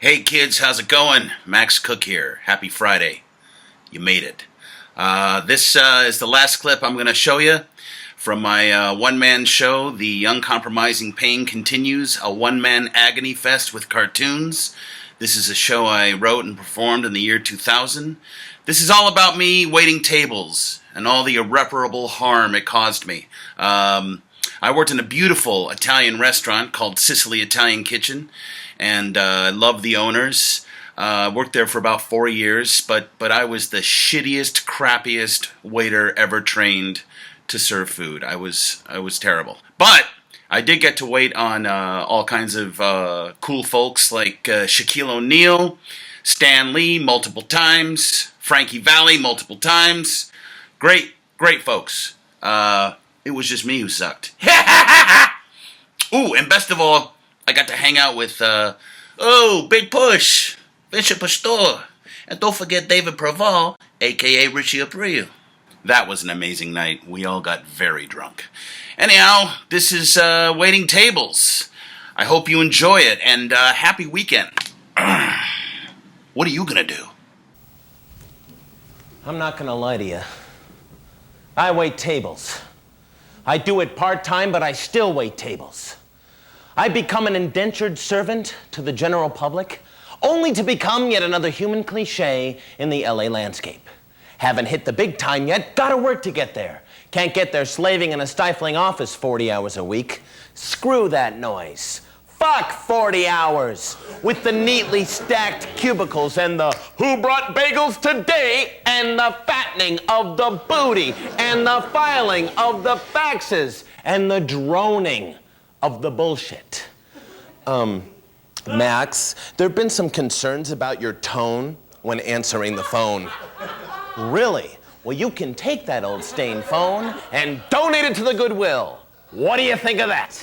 Hey kids, how's it going? Max Cook here. Happy Friday. You made it. This is the last clip I'm going to show you from my one-man show, The Uncompromising Pain Continues, a one-man agony fest with cartoons. This is a show I wrote and performed in the year 2000. This is all about me waiting tables and all the irreparable harm it caused me. I worked in a beautiful Italian restaurant called Sicily Italian Kitchen, and I love the owners. Worked there for about 4 years, but I was the shittiest, crappiest waiter ever trained to serve food. I was terrible. But I did get to wait on all kinds of cool folks like Shaquille O'Neal, Stan Lee multiple times, Frankie Valli multiple times. Great folks. It was just me who sucked. Ooh, and best of all, I got to hang out with, Big Push, Bishop Pastor, and don't forget David Proval, a.k.a. Richie Abreu. That was an amazing night. We all got very drunk. Anyhow, this is Waiting Tables. I hope you enjoy it, and happy weekend. What are you gonna do? I'm not gonna lie to you. I wait tables. I do it part-time, but I still wait tables. I become an indentured servant to the general public, only to become yet another human cliche in the LA landscape. Haven't hit the big time yet, gotta work to get there. Can't get there slaving in a stifling office 40 hours a week. Screw that noise. Fuck 40 hours with the neatly stacked cubicles and the who brought bagels today and the fattening of the booty and the filing of the faxes and the droning of the bullshit. Max, there have been some concerns about your tone when answering the phone. Really? Well, you can take that old stained phone and donate it to the Goodwill. What do you think of that?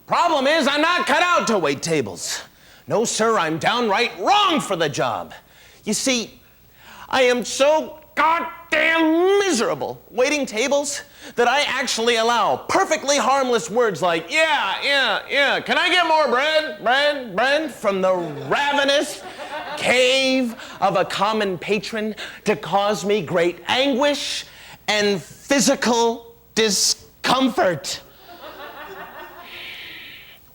Problem is, I'm not cut out to wait tables. No, sir, I'm downright wrong for the job. You see, I am so goddamn miserable waiting tables that I actually allow perfectly harmless words like, yeah, can I get more bread, from the ravenous cave of a common patron to cause me great anguish and physical discomfort.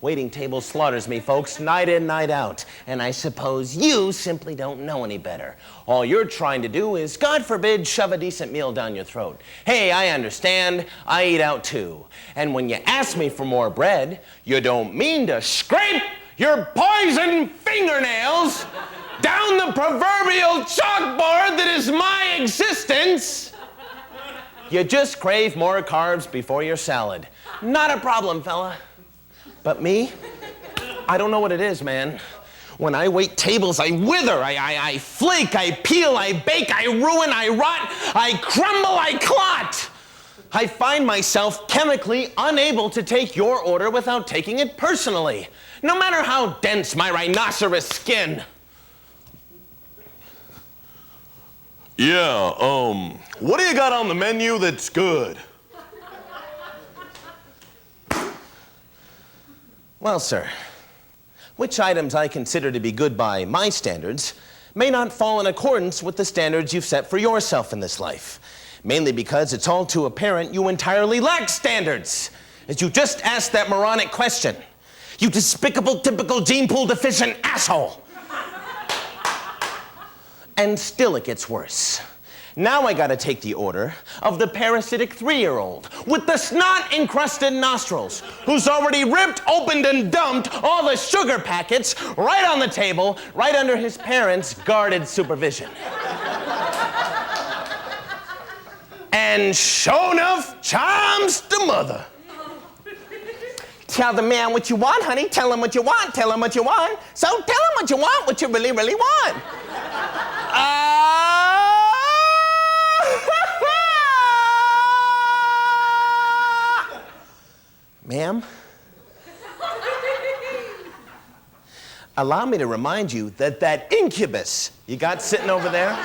Waiting table slaughters me, folks, night in, night out. And I suppose you simply don't know any better. All you're trying to do is, God forbid, shove a decent meal down your throat. Hey, I understand. I eat out too. And when you ask me for more bread, you don't mean to scrape your poison fingernails down the proverbial chalkboard that is my existence. You just crave more carbs before your salad. Not a problem, fella. But me, I don't know what it is, man. When I wait tables, I wither, I flake, I peel, I bake, I ruin, I rot, I crumble, I clot. I find myself chemically unable to take your order without taking it personally, no matter how dense my rhinoceros skin. Yeah, what do you got on the menu that's good? Well, sir, which items I consider to be good by my standards may not fall in accordance with the standards you've set for yourself in this life, mainly because it's all too apparent you entirely lack standards, as you just asked that moronic question. You despicable, typical gene pool deficient asshole. And still it gets worse. Now I gotta take the order of the parasitic 3-year-old with the snot-encrusted nostrils who's already ripped, opened, and dumped all the sugar packets right on the table, right under his parents' guarded supervision. And sure enough, chimes the mother. Tell the man what you want, honey. Tell him what you want. Tell him what you want. So tell him what you want, what you really, really want. Ma'am, allow me to remind you that incubus you got sitting over there,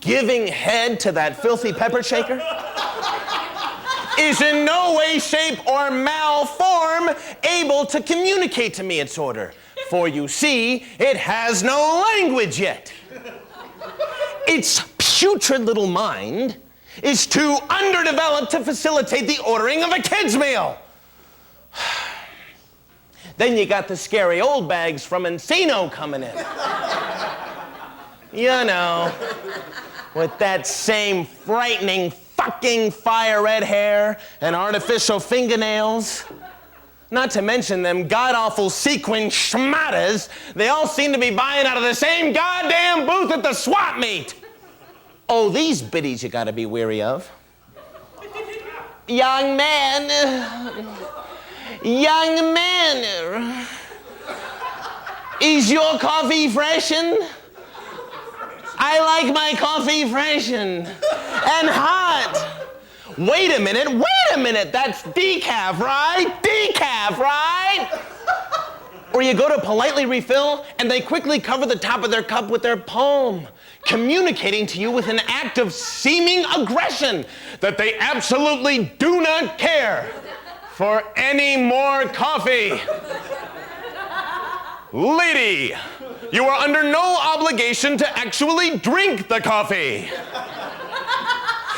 giving head to that filthy pepper shaker, is in no way, shape, or malform able to communicate to me its order. For you see, it has no language yet. Its putrid little mind is too underdeveloped to facilitate the ordering of a kid's meal. Then you got the scary old bags from Encino coming in. You know, with that same frightening fucking fire red hair and artificial fingernails. Not to mention them god-awful sequin schmatters they all seem to be buying out of the same goddamn booth at the swap meet. Oh, these biddies you gotta be weary of. Young man, is your coffee freshen? I like my coffee freshen and hot. Wait a minute, that's decaf, right? Decaf, right? Or you go to politely refill and they quickly cover the top of their cup with their palm, communicating to you with an act of seeming aggression that they absolutely do not care for any more coffee. Lady, you are under no obligation to actually drink the coffee.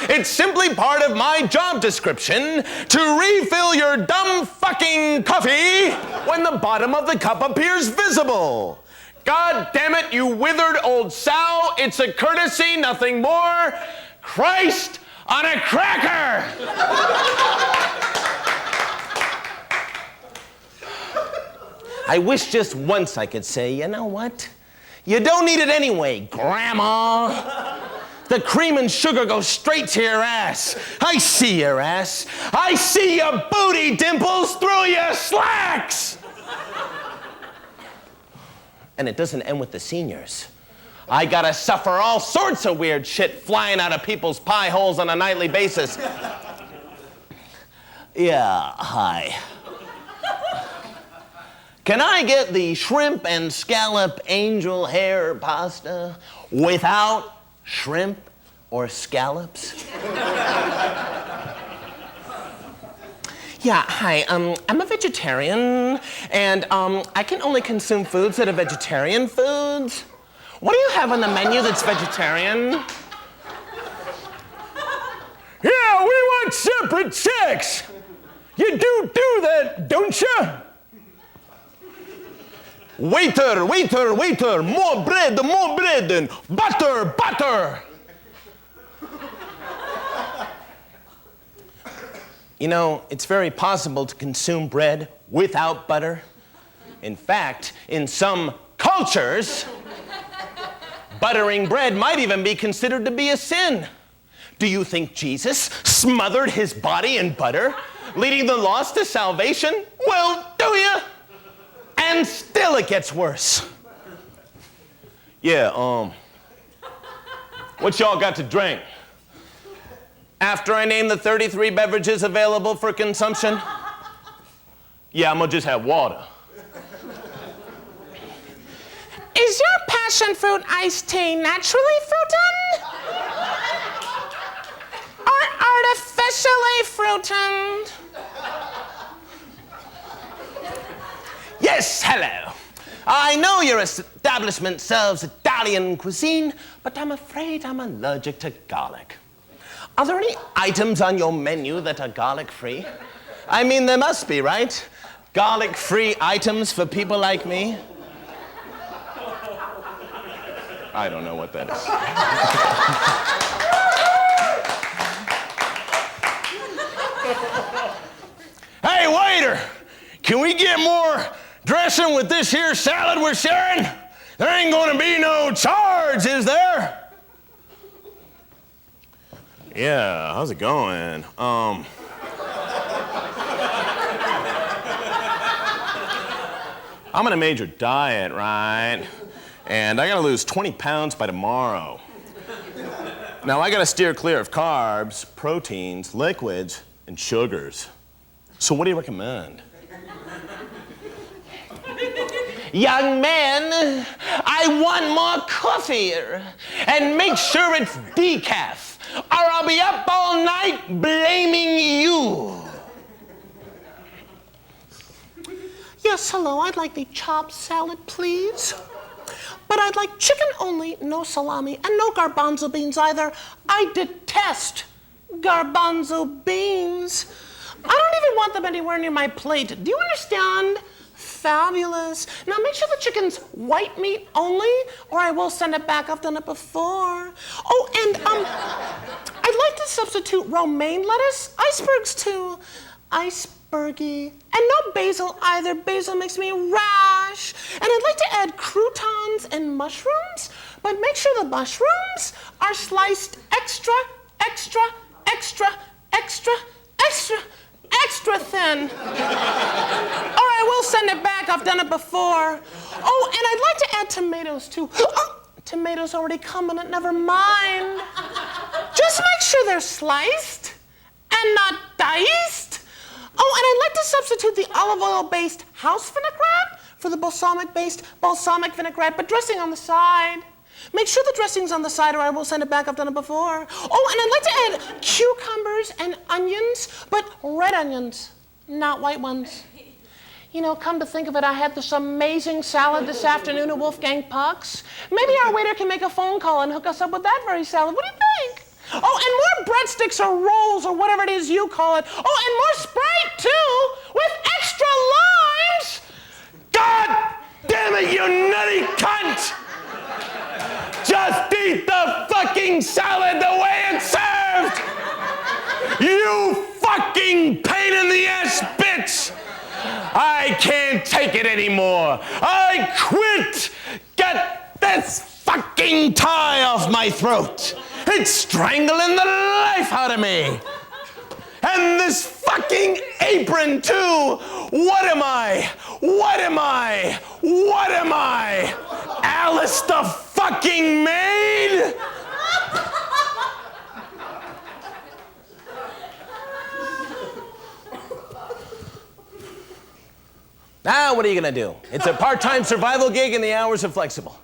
It's simply part of my job description to refill your dumb fucking coffee when the bottom of the cup appears visible. God damn it, you withered old sow. It's a courtesy, nothing more. Christ on a cracker. I wish just once I could say, you know what? You don't need it anyway, Grandma. The cream and sugar go straight to your ass. I see your ass. I see your booty dimples through your slacks. And it doesn't end with the seniors. I gotta suffer all sorts of weird shit flying out of people's pie holes on a nightly basis. Yeah, hi. Can I get the shrimp and scallop angel hair pasta without shrimp or scallops? Yeah, hi, I'm a vegetarian, and I can only consume foods that are vegetarian foods. What do you have on the menu that's vegetarian? Yeah, we want separate checks. You do that, don't you? Waiter, more bread, and butter. You know, it's very possible to consume bread without butter. In fact, in some cultures, buttering bread might even be considered to be a sin. Do you think Jesus smothered his body in butter, leading the lost to salvation? Well, do you? And still it gets worse. Yeah, what y'all got to drink? After I name the 33 beverages available for consumption? Yeah, I'm gonna just have water. Is your passion fruit iced tea naturally fruited? Or artificially fruited? Yes, hello. I know your establishment serves Italian cuisine, but I'm afraid I'm allergic to garlic. Are there any items on your menu that are garlic-free? I mean, there must be, right? Garlic-free items for people like me? I don't know what that is. Hey, waiter! Can we get more dressing with this here salad we're sharing? There ain't gonna be no charge, is there? Yeah, how's it going? I'm on a major diet, right? And I gotta lose 20 pounds by tomorrow. Now I gotta steer clear of carbs, proteins, liquids, and sugars. So what do you recommend? Young man, I want more coffee, and make sure it's decaf. or I'll be up all night blaming you. Yes, hello, I'd like the chopped salad, please. But I'd like chicken only, no salami, and no garbanzo beans either. I detest garbanzo beans. I don't even want them anywhere near my plate. Do you understand? Fabulous. Now make sure the chicken's white meat only, or I will send it back. I've done it before. Oh, and I'd like to substitute romaine lettuce, icebergs too. Icebergy. And no basil either. Basil makes me rash. And I'd like to add croutons and mushrooms, but make sure the mushrooms are sliced extra, extra, extra, extra, extra, extra thin. Or I will send it back. I've done it before. Oh, and I'd like to add tomatoes too. Oh, tomatoes already come in it. Never mind. Just make sure they're sliced and not diced. Oh, and I'd like to substitute the olive oil-based house vinaigrette for the balsamic-based balsamic vinaigrette, but dressing on the side. Make sure the dressing's on the side or I will send it back. I've done it before. Oh, and I'd like to add cucumbers and onions, but red onions, not white ones. You know, come to think of it, I had this amazing salad this afternoon at Wolfgang Puck's. Maybe our waiter can make a phone call and hook us up with that very salad. What do you think? Oh, and more breadsticks or rolls or whatever it is you call it. Oh, and more Sprite, too, with extra limes. God damn it, you nutty cunt! Just eat the fucking salad the way it's served! You fucking pain in the ass bitch! I can't take it anymore. I quit! Get this fucking tie off my throat! It's strangling the life out of me! And this fucking apron, too! What am I? What am I? What am I? Alice the fucking maid? Now, what are you gonna do? It's a part-time survival gig and the hours are flexible.